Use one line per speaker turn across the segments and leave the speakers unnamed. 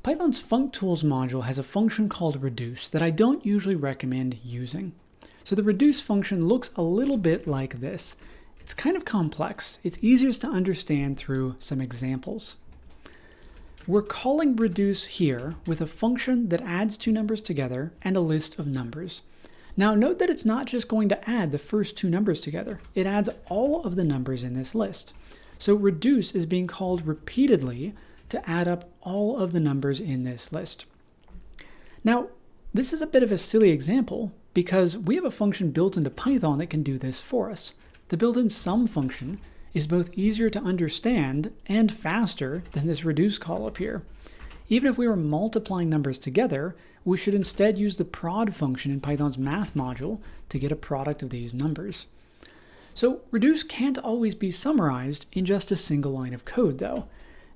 Python's functools module has a function called reduce that I don't usually recommend using. So the reduce function looks a little bit like this. It's kind of complex. It's easiest to understand through some examples. We're calling reduce here with a function that adds two numbers together and a list of numbers. Now note that it's not just going to add the first two numbers together. It adds all of the numbers in this list. So reduce is being called repeatedly to add up all of the numbers in this list. Now, this is a bit of a silly example because we have a function built into Python that can do this for us. The built-in sum function is both easier to understand and faster than this reduce call up here. Even if we were multiplying numbers together, we should instead use the prod function in Python's math module to get a product of these numbers. So reduce can't always be summarized in just a single line of code though.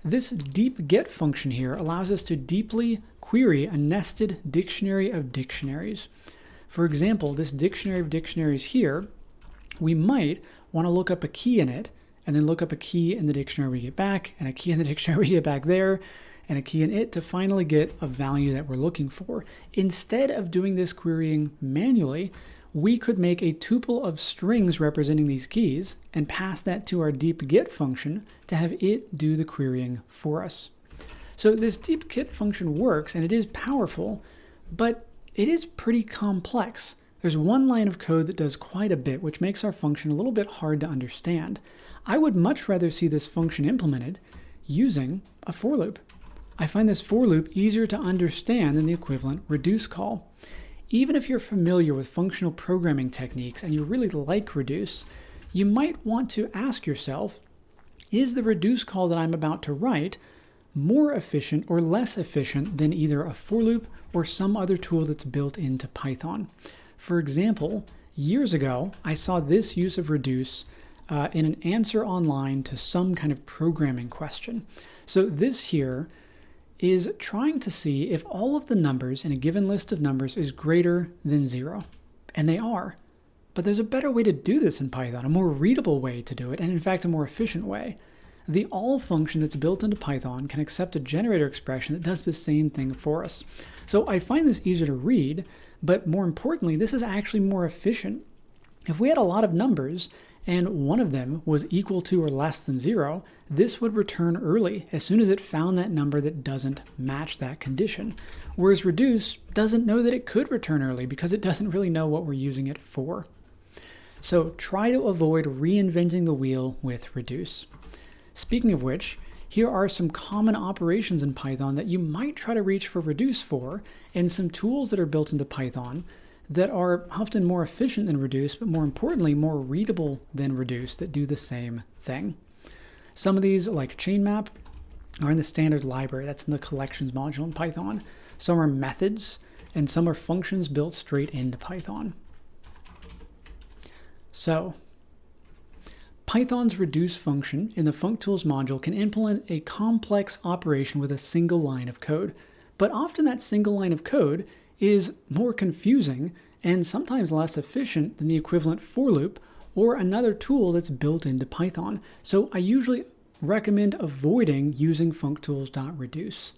This deep get function here allows us to deeply query a nested dictionary of dictionaries. For example, this dictionary of dictionaries here, we might want to look up a key in it and then look up a key in the dictionary we get back and a key in the dictionary we get back there and a key in it to finally get a value that we're looking for. Instead of doing this querying manually, we could make a tuple of strings representing these keys and pass that to our deep get function to have it do the querying for us. So this deep get function works and it is powerful, but it is pretty complex. There's one line of code that does quite a bit, which makes our function a little bit hard to understand. I would much rather see this function implemented using a for loop. I find this for loop easier to understand than the equivalent reduce call. Even if you're familiar with functional programming techniques and you really like reduce, you might want to ask yourself, is the reduce call that I'm about to write more efficient or less efficient than either a for loop or some other tool that's built into Python? For example, years ago, I saw this use of reduce in an answer online to some kind of programming question. So this here is trying to see if all of the numbers in a given list of numbers is greater than 0. And they are. But there's a better way to do this in Python, a more readable way to do it, and in fact a more efficient way. The all function that's built into Python can accept a generator expression that does the same thing for us. So I find this easier to read, but more importantly, this is actually more efficient. If we had a lot of numbers and one of them was equal to or less than 0, this would return early as soon as it found that number that doesn't match that condition. Whereas reduce doesn't know that it could return early because it doesn't really know what we're using it for. So try to avoid reinventing the wheel with reduce. Speaking of which, here are some common operations in Python that you might try to reach for reduce for, and some tools that are built into Python that are often more efficient than reduce, but more importantly, more readable than reduce that do the same thing. Some of these, like chain map, are in the standard library. That's in the collections module in Python. Some are methods, and some are functions built straight into Python. So, Python's reduce function in the functools module can implement a complex operation with a single line of code. But often that single line of code is more confusing and sometimes less efficient than the equivalent for loop or another tool that's built into Python. So I usually recommend avoiding using functools.reduce.